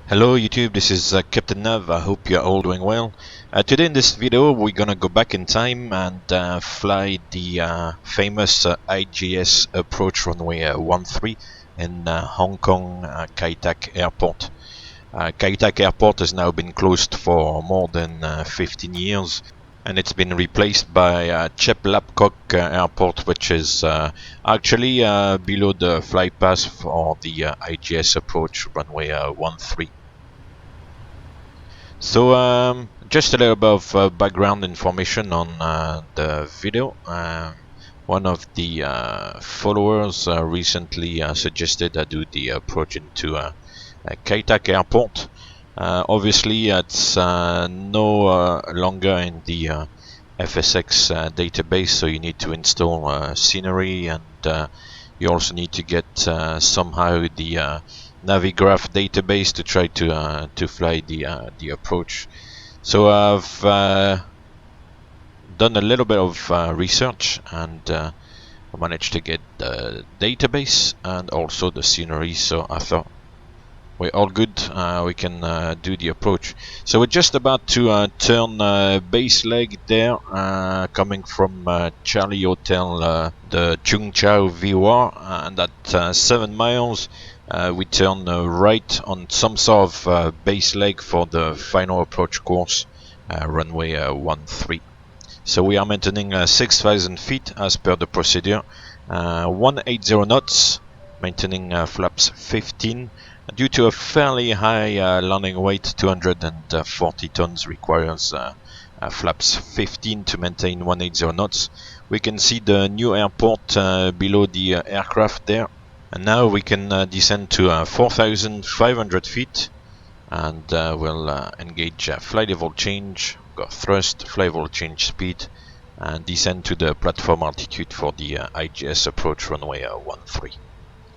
Hello YouTube, this is Captain Nav. I hope you're all doing well. Today in this video we're gonna go back in time and fly the famous IGS approach runway 13 in Hong Kong Kai Tak Airport. Kai Tak Airport has now been closed for more than 15 years, and it's been replaced by Chep Lap Kok Airport, which is actually below the fly path for the IGS approach runway 13. So just a little bit of background information on the video. One of the followers recently suggested I do the approach into Kai Tak Airport. Obviously it's no longer in the FSX database, so you need to install scenery, and you also need to get somehow the Navigraph database to try to fly the approach. So I've done a little bit of research, and I managed to get the database and also the scenery. So I thought we're all good. We can do the approach. So we're just about to turn base leg there, coming from Charlie Hotel, the Chung Chau VOR, and at 7 miles we turn right on some sort of base leg for the final approach course, runway 13. So we are maintaining 6,000 feet as per the procedure, 180 knots, maintaining flaps 15. Due to a fairly high landing weight, 240 tons requires flaps 15 to maintain 180 knots. We can see the new airport below the aircraft there. And now we can descend to 4,500 feet, and we'll engage flight level change, got thrust, flight level change speed, and descend to the platform altitude for the IGS approach runway 13.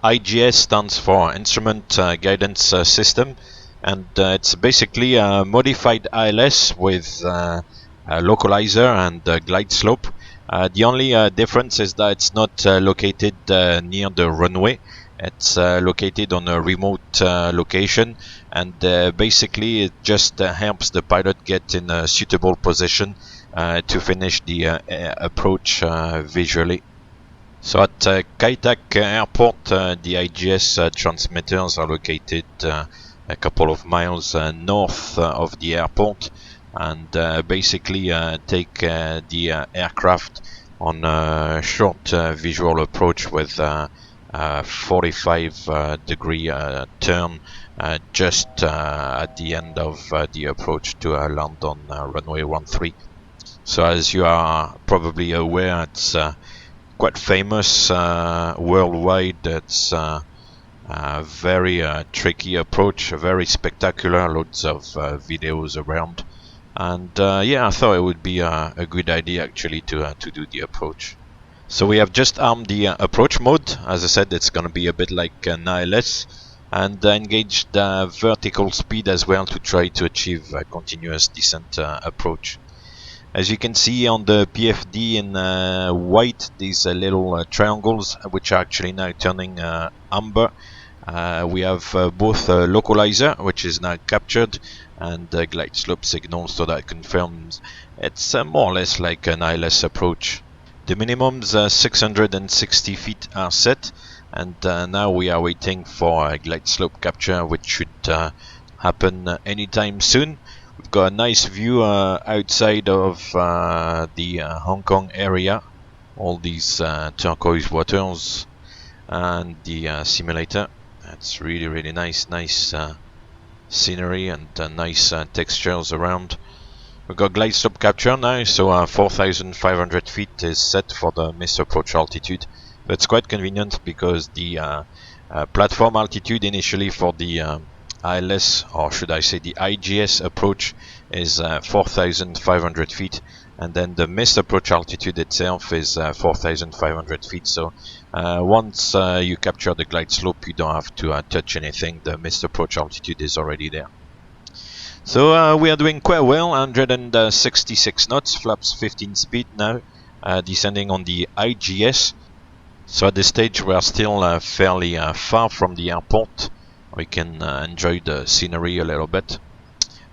IGS stands for Instrument Guidance System, and it's basically a modified ILS with a localizer and glide slope. The only difference is that it's not located near the runway. It's located on a remote location, and basically it just helps the pilot get in a suitable position to finish the approach visually. So at Kai Tak Airport, the IGS transmitters are located a couple of miles north of the airport, and basically take the aircraft on a short visual approach with 45 degree turn just at the end of the approach to land on runway 13. So as you are probably aware, it's quite famous worldwide. It's a very tricky approach, very spectacular, loads of videos around, and yeah, I thought it would be a good idea actually to do the approach. So we have just armed the approach mode. As I said, it's going to be a bit like an ILS, and engaged vertical speed as well to try to achieve a continuous descent approach. As you can see on the PFD in white, these little triangles, which are actually now turning amber. We have both a localizer, which is now captured, and glide slope signal, so that confirms it's more or less like an ILS approach. The minimums 660 feet are set, and now we are waiting for glide slope capture, which should happen anytime soon. We've got a nice view outside of the Hong Kong area, all these turquoise waters, and the simulator. It's really nice scenery, and nice textures around. We've got glide slope capture now, so 4,500 feet is set for the missed approach altitude. That's quite convenient because the platform altitude initially for the ILS, or should I say the IGS approach, is 4,500 feet, and then the missed approach altitude itself is 4,500 feet. So once you capture the glide slope, you don't have to touch anything. The missed approach altitude is already there. So we are doing quite well, 166 knots, flaps 15 speed now, descending on the IGS. So at this stage we are still fairly far from the airport, we can enjoy the scenery a little bit.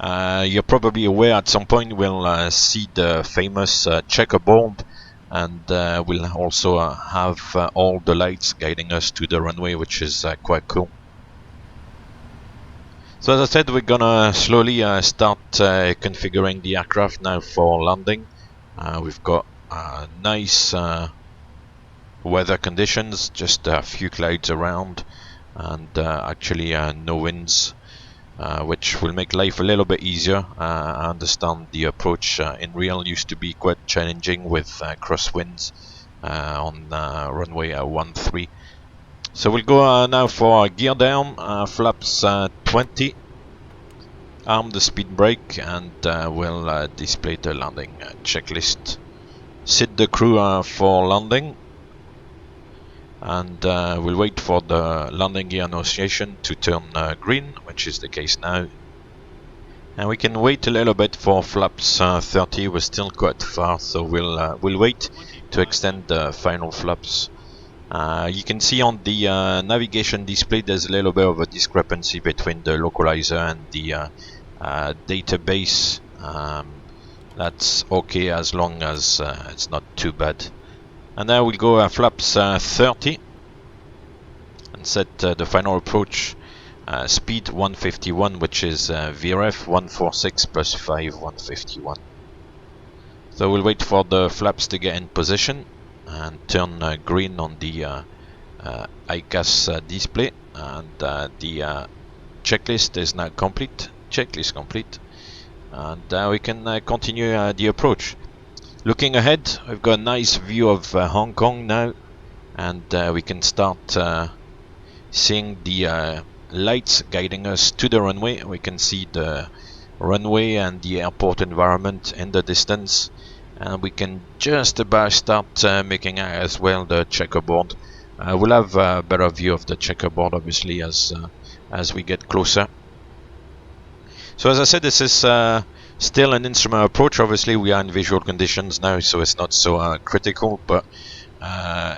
You're probably aware at some point we'll see the famous checkerboard, and we'll also have all the lights guiding us to the runway, which is quite cool. So as I said, we're gonna slowly start configuring the aircraft now for landing. We've got nice weather conditions, just a few clouds around, and actually no winds, which will make life a little bit easier. I understand the approach in real used to be quite challenging with crosswinds on runway 13. So we'll go now for gear down, flaps 20, arm the speed brake, and we'll display the landing checklist. Sit the crew for landing, and we'll wait for the landing gear association to turn green, which is the case now. And we can wait a little bit for flaps 30. We're still quite far, so we'll wait to extend the final flaps. You can see on the navigation display there's a little bit of a discrepancy between the localizer and the database. That's okay as long as it's not too bad. And now we'll go flaps 30 and set the final approach speed 151, which is VRF 146 plus 5, 151. So we'll wait for the flaps to get in position and turn green on the IGS display, and the checklist is now complete. Checklist complete, and we can continue the approach. Looking ahead, we've got a nice view of Hong Kong now, and we can start seeing the lights guiding us to the runway. We can see the runway and the airport environment in the distance, and we can just about start making out as well the checkerboard. We'll have a better view of the checkerboard obviously as we get closer. So as I said, this is still an instrument approach. Obviously we are in visual conditions now, so it's not so critical, but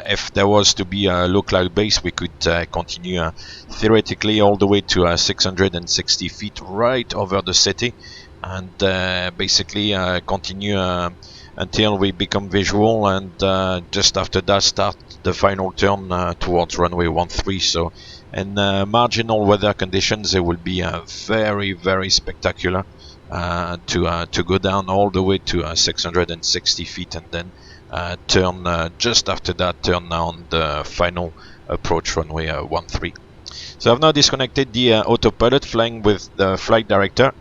if there was to be a low cloud base, we could continue theoretically all the way to 660 feet right over the city, and basically continue until we become visual, and just after that start the final turn towards runway 13. So in marginal weather conditions it will be very, very spectacular to go down all the way to 660 feet, and then turn just after that, turn on the final approach runway 13. So I've now disconnected the autopilot, flying with the flight director,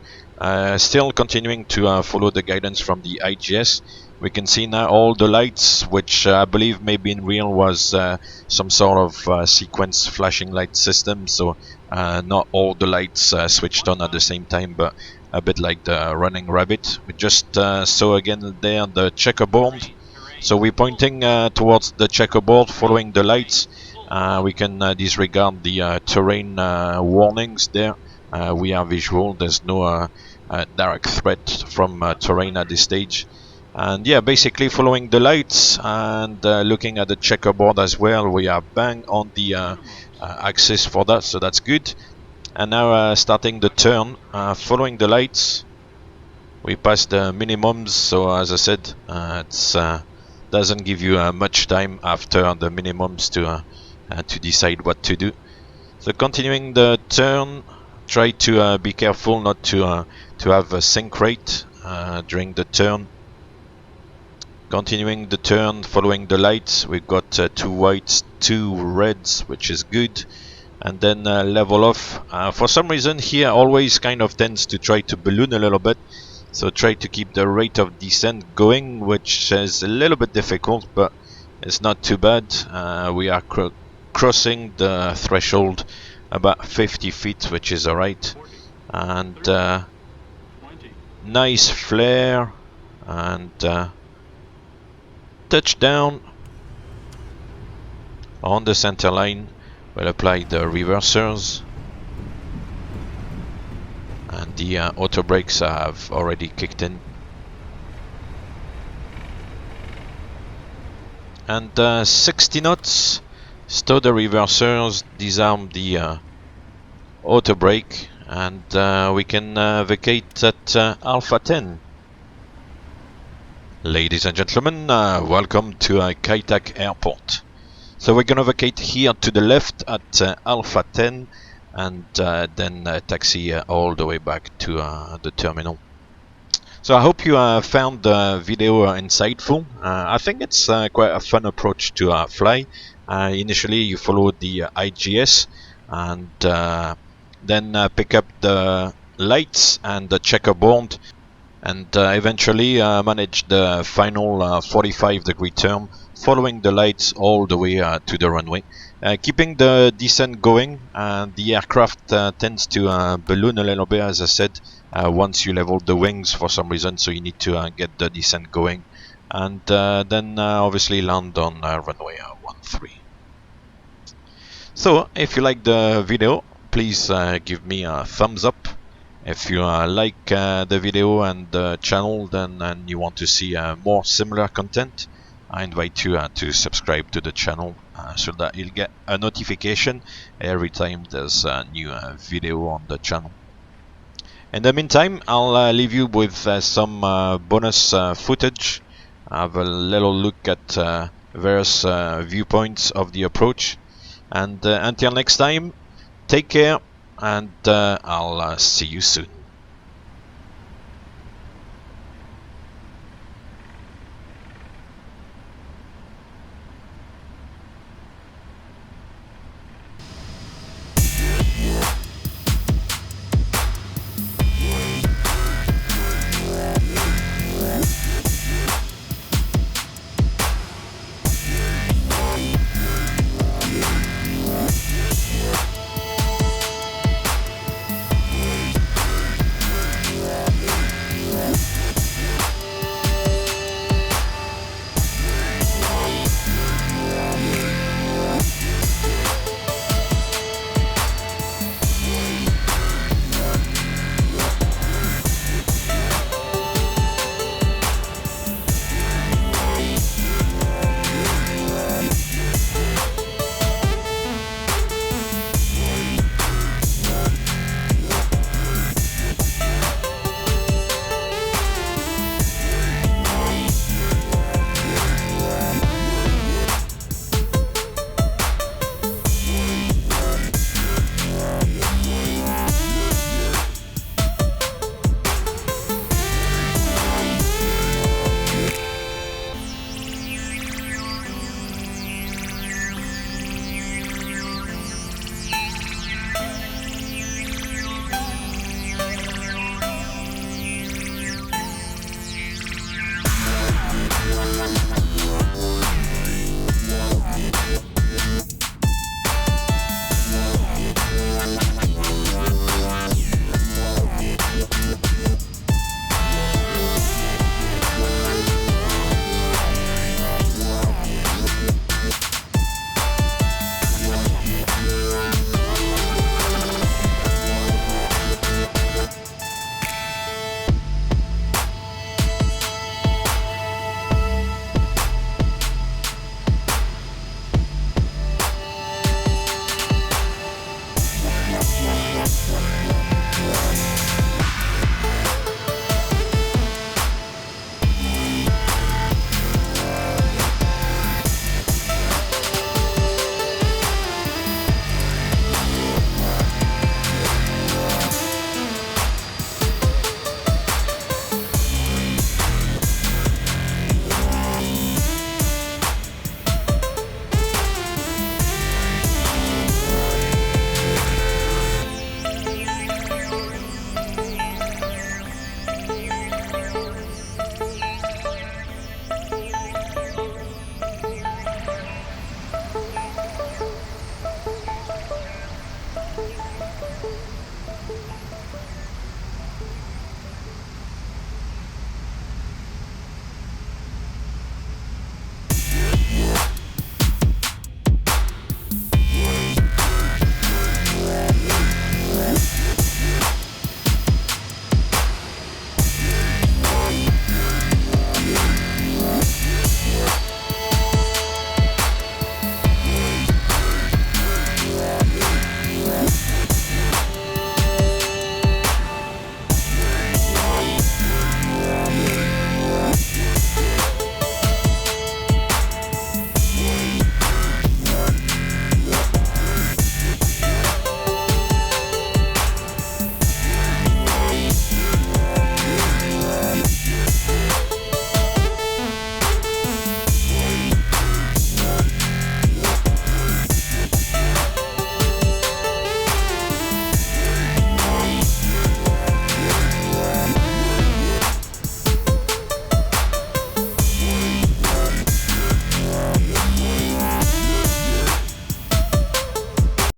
still continuing to follow the guidance from the IGS. We can see now all the lights, which I believe maybe in real was some sort of sequence flashing light system, so not all the lights switched on at the same time, but a bit like the running rabbit. We just saw again there the checkerboard. So we're pointing towards the checkerboard, following the lights. We can disregard the terrain warnings there. We are visual. There's no direct threat from terrain at this stage. And yeah, basically following the lights and looking at the checkerboard as well. We are bang on the axis for that, so that's good. And now starting the turn, following the lights. We passed the minimums, so as I said, it's doesn't give you much time after the minimums to decide what to do. So continuing the turn, try to be careful not to have a sink rate during the turn. Continuing the turn, following the lights, we've got 2 whites, 2 reds, which is good, and then level off. For some reason here always kind of tends to try to balloon a little bit, so try to keep the rate of descent going, which is a little bit difficult, but it's not too bad. We are crossing the threshold about 50 feet, which is alright, and nice flare, and touchdown on the center line. We'll apply the reversers, and the auto brakes have already kicked in, and 60 knots. Stow the reversers, disarm the auto brake, and we can vacate at Alpha 10. Ladies and gentlemen, welcome to Kaitak Airport. So we're gonna vacate here to the left at Alpha 10, and then taxi all the way back to the terminal. So I hope you found the video insightful. I think it's quite a fun approach to fly. Initially you follow the IGS, and then pick up the lights and the checkerboard, and eventually manage the final 45-degree turn, following the lights all the way to the runway. Keeping the descent going, the aircraft tends to balloon a little bit, as I said, once you level the wings for some reason, so you need to get the descent going, and then obviously land on runway 13. So if you like the video, please give me a thumbs up. If you like the video and the channel, then and you want to see more similar content, I invite you to subscribe to the channel so that you'll get a notification every time there's a new video on the channel. In the meantime, I'll leave you with some bonus footage. Have a little look at various viewpoints of the approach. And until next time, take care, and I'll see you soon.